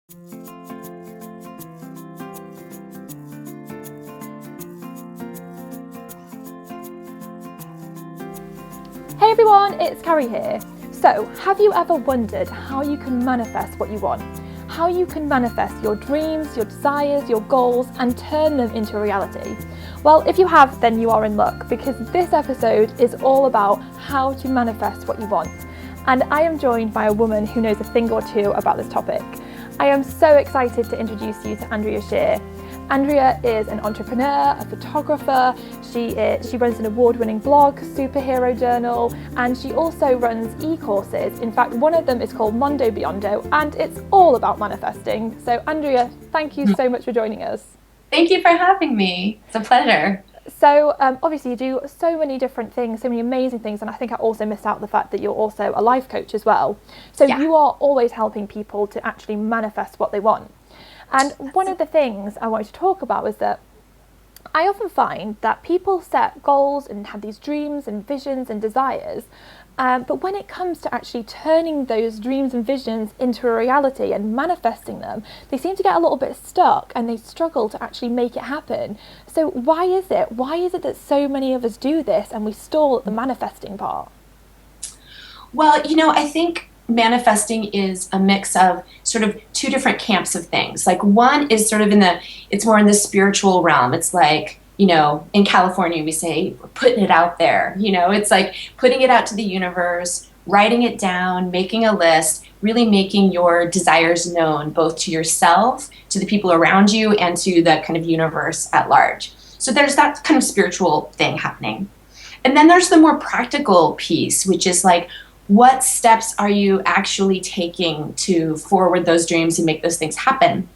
Hey everyone, it's Carrie here. So, have you ever wondered how you can manifest what you want? How you can manifest your dreams, your desires, your goals, and turn them into reality? Well, if you have, then you are in luck, because this episode is all about how to manifest what you want. And I am joined by a woman who knows a thing or two about this topic. I am so excited to introduce you to Andrea Scher. Andrea is an entrepreneur, a photographer, she runs an award-winning blog, superhero journal, and she also runs e-courses. In fact, one of them is called Mondo Beyond, and it's all about manifesting. So Andrea, thank you so much for joining us. Thank you for having me. It's a pleasure. So obviously you do so many different things, so many amazing things, and I think I also missed out the fact that you're also a life coach as well. So You are always helping people to actually manifest what they want. And one of the things I wanted to talk about was that I often find that people set goals and have these dreams and visions and desires, but when it comes to actually turning those dreams and visions into a reality and manifesting them, they seem to get a little bit stuck and they struggle to actually make it happen. So why is it? Why is it that so many of us do this and we stall at the manifesting part? Well, I think manifesting is a mix of sort of two different camps of things. Like one is sort of it's more in the spiritual realm. It's like, in California we say putting it out there. It's like putting it out to the universe, writing it down, making a list, really making your desires known both to yourself, to the people around you, and to the kind of universe at large. So there's that kind of spiritual thing happening. And then there's the more practical piece, which is like, what steps are you actually taking to forward those dreams and make those things happen?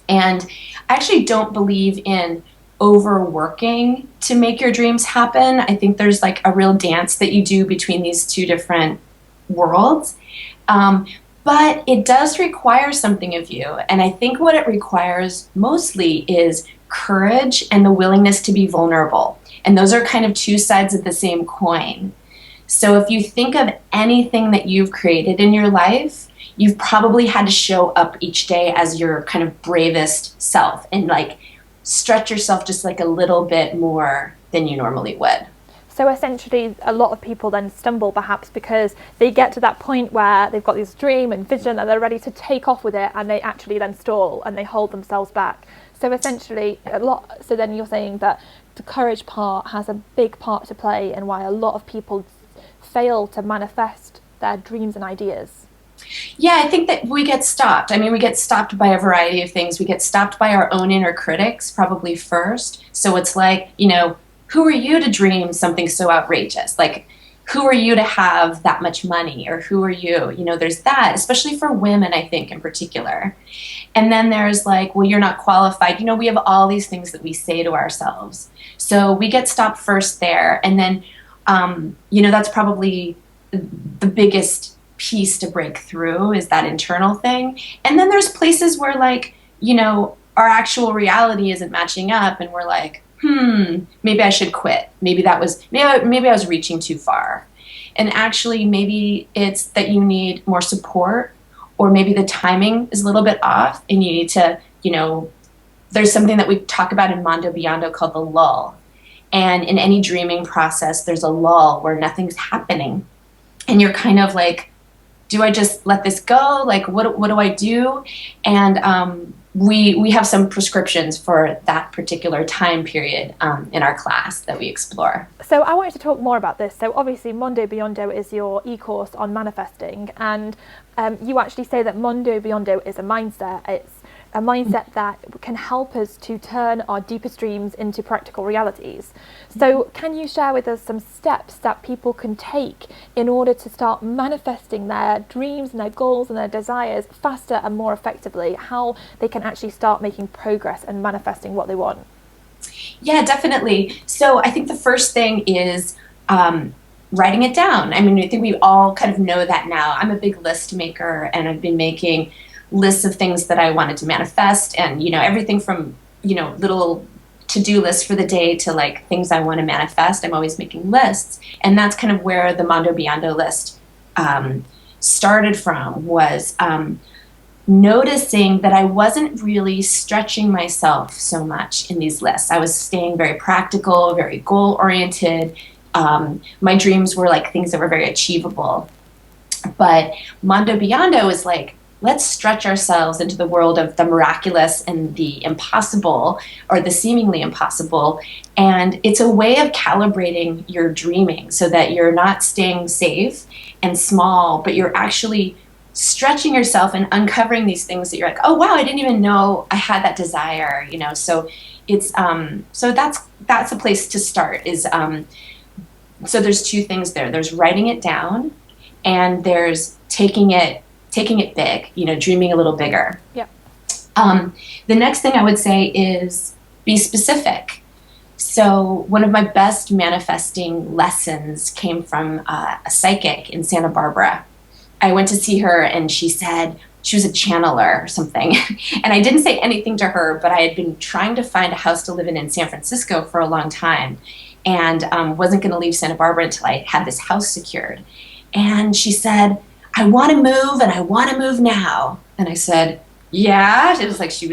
And I actually don't believe in overworking to make your dreams happen. I think there's like a real dance that you do between these two different worlds. But it does require something of you. And I think what it requires mostly is courage and the willingness to be vulnerable. And those are kind of two sides of the same coin. So if you think of anything that you've created in your life, you've probably had to show up each day as your kind of bravest self and like stretch yourself just like a little bit more than you normally would. So essentially, a lot of people then stumble perhaps because they get to that point where they've got this dream and vision and they're ready to take off with it, and they actually then stall and they hold themselves back. So essentially, so then you're saying that the courage part has a big part to play in why a lot of people fail to manifest their dreams and ideas. Yeah, I think that we get stopped. I mean, we get stopped by a variety of things. We get stopped by our own inner critics, probably first. So it's like, who are you to dream something so outrageous? Like, who are you to have that much money? Or who are you? There's that, especially for women, I think, in particular. And then there's like, well, you're not qualified. We have all these things that we say to ourselves. So we get stopped first there. And then that's probably the biggest piece to break through is that internal thing. And then there's places where like, our actual reality isn't matching up and we're like, maybe I should quit. Maybe I was reaching too far. And actually maybe it's that you need more support, or maybe the timing is a little bit off and you need to, there's something that we talk about in Mondo Beyond called the lull. And in any dreaming process, there's a lull where nothing's happening. And you're kind of like, do I just let this go? Like, what do I do? And we have some prescriptions for that particular time period in our class that we explore. So I wanted to talk more about this. So obviously Mondo Beyond is your e-course on manifesting. And you actually say that Mondo Beyond is a mindset. It's a mindset that can help us to turn our deepest dreams into practical realities. So can you share with us some steps that people can take in order to start manifesting their dreams and their goals and their desires faster and more effectively, how they can actually start making progress and manifesting what they want? Yeah, definitely. So I think the first thing is writing it down. I mean, I think we all kind of know that now. I'm a big list maker, and I've been making lists of things that I wanted to manifest, and everything from little to-do lists for the day to like things I want to manifest. I'm always making lists, and that's kind of where the Mondo Beyond list started from. Was noticing that I wasn't really stretching myself so much in these lists. I was staying very practical, very goal oriented. My dreams were like things that were very achievable. But Mondo Beyond is like, let's stretch ourselves into the world of the miraculous and the impossible, or the seemingly impossible. And it's a way of calibrating your dreaming so that you're not staying safe and small, but you're actually stretching yourself and uncovering these things that you're like, oh wow, I didn't even know I had that desire, you know. So it's so that's a place to start. Is so there's two things there. There's writing it down, and there's taking it big, you know, dreaming a little bigger. Yeah. The next thing I would say is be specific. So one of my best manifesting lessons came from a psychic in Santa Barbara. I went to see her, and she said she was a channeler or something. And I didn't say anything to her, but I had been trying to find a house to live in San Francisco for a long time, and wasn't going to leave Santa Barbara until I had this house secured. And she said, I want to move, and I want to move now. And I said, yeah. It was like she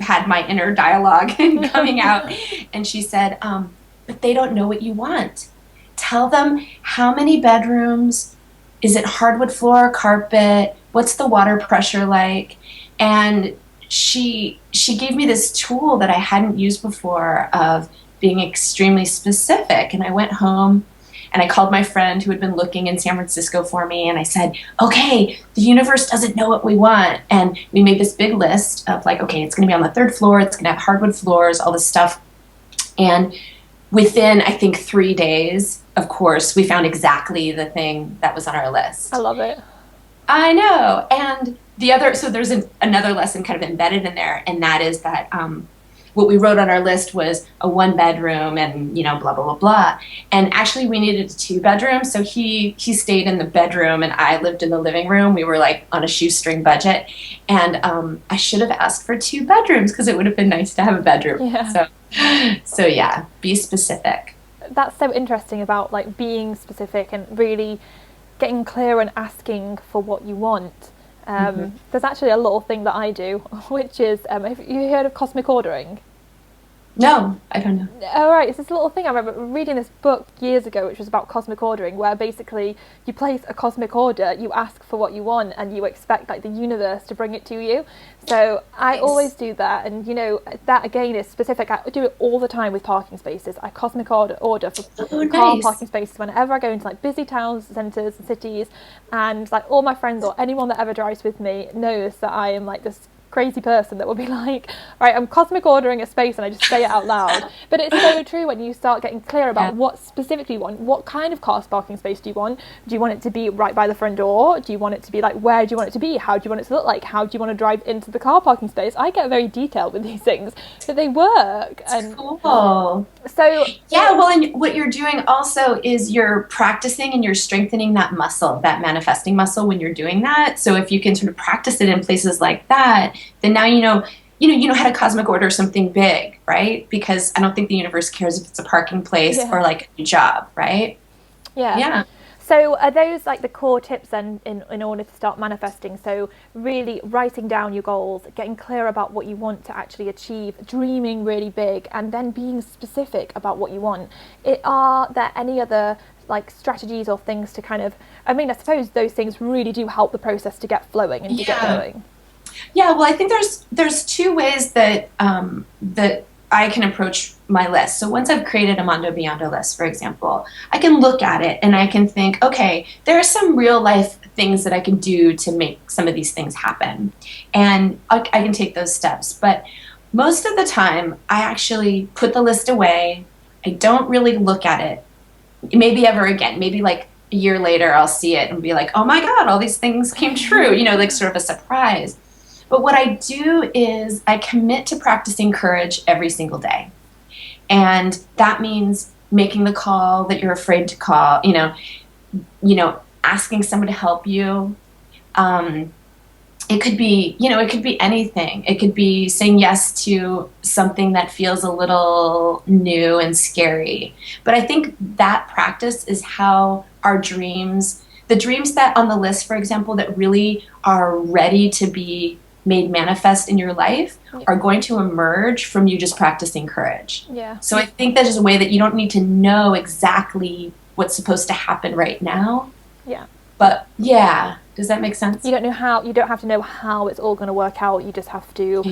had my inner dialogue coming out. And she said, but they don't know what you want. Tell them how many bedrooms. Is it hardwood floor, carpet? What's the water pressure like? And she gave me this tool that I hadn't used before of being extremely specific. And I went home and I called my friend who had been looking in San Francisco for me, and I said, okay, the universe doesn't know what we want. And we made this big list of like, okay, it's going to be on the 3rd floor, it's going to have hardwood floors, all this stuff. And within, I think, 3 days, of course, we found exactly the thing that was on our list. I love it. I know. And the other, so there's another lesson kind of embedded in there, and that is that what we wrote on our list was a 1-bedroom and, you know, blah, blah, blah, blah. And actually we needed a 2-bedroom. So he stayed in the bedroom and I lived in the living room. We were like on a shoestring budget. And I should have asked for 2 bedrooms because it would have been nice to have a bedroom. Yeah. So yeah, be specific. That's so interesting about like being specific and really getting clear and asking for what you want. There's actually a little thing that I do, which is, have you heard of cosmic ordering? No, I don't know. All right, it's this little thing. I remember reading this book years ago, which was about cosmic ordering, where basically you place a cosmic order, you ask for what you want, and you expect like the universe to bring it to you. So I always do that, and you know that again is specific. I do it all the time with parking spaces. I cosmic order for car parking spaces whenever I go into like busy towns, centres, and cities, and like all my friends or anyone that ever drives with me knows that I am like this crazy person that will be like, right, I'm cosmic ordering a space, and I just say it out loud. But it's so true when you start getting clear about what specifically you want. What kind of car parking space do you want? Do you want it to be right by the front door? Do you want it to be like, where do you want it to be? How do you want it to look like? How do you want to drive into the car parking space? I get very detailed with these things, but they work. And cool. So yeah, well, and what you're doing also is you're practicing and you're strengthening that muscle, that manifesting muscle when you're doing that. So if you can sort of practice it in places like that, then now you know how to cosmic order something big, right? Because I don't think the universe cares if it's a parking place or like a job, right? Yeah. So are those like the core tips then in order to start manifesting? So really writing down your goals, getting clear about what you want to actually achieve, dreaming really big, and then being specific about what you want. Are there any other like strategies or things to kind of, I mean, I suppose those things really do help the process to get flowing and to get going. Yeah, well, I think there's 2 ways that that I can approach my list. So once I've created a Mondo Beyond list, for example, I can look at it and I can think, okay, there are some real life things that I can do to make some of these things happen. And I can take those steps. But most of the time, I actually put the list away. I don't really look at it, maybe ever again. Maybe like a year later, I'll see it and be like, oh my God, all these things came true, you know, like sort of a surprise. But what I do is I commit to practicing courage every single day. And that means making the call that you're afraid to call, you know, asking someone to help you. It could be, you know, it could be anything. It could be saying yes to something that feels a little new and scary. But I think that practice is how our dreams, the dreams that on the list, for example, that really are ready to be made manifest in your life are going to emerge from you just practicing courage. Yeah. So I think that is a way that you don't need to know exactly what's supposed to happen right now. Yeah. But yeah, does that make sense? You don't have to know how it's all going to work out. You just have to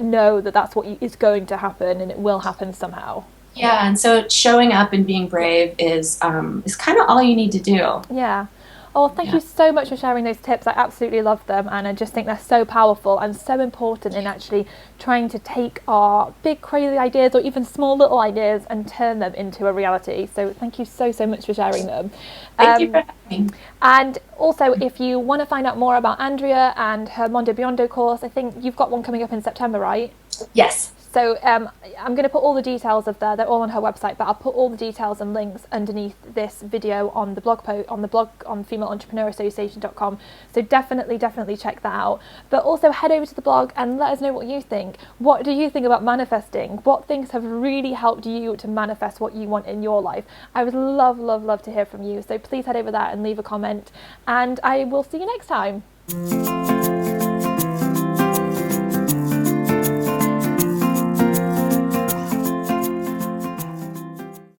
know that that's what is going to happen, and it will happen somehow. Yeah, and so showing up and being brave is kind of all you need to do. Yeah. Oh, thank you so much for sharing those tips. I absolutely love them, and I just think they're so powerful and so important in actually trying to take our big crazy ideas or even small little ideas and turn them into a reality. So thank you so much for sharing them. Thank you for having me. And also, if you want to find out more about Andrea and her Mondo Biondo course, I think you've got one coming up in September, right? Yes. So I'm going to put all the details of they're all on her website, but I'll put all the details and links underneath this video on the blog on femaleentrepreneurassociation.com. So definitely check that out. But also head over to the blog and let us know what you think. What do you think about manifesting? What things have really helped you to manifest what you want in your life? I would love to hear from you. So please head over there and leave a comment, and I will see you next time.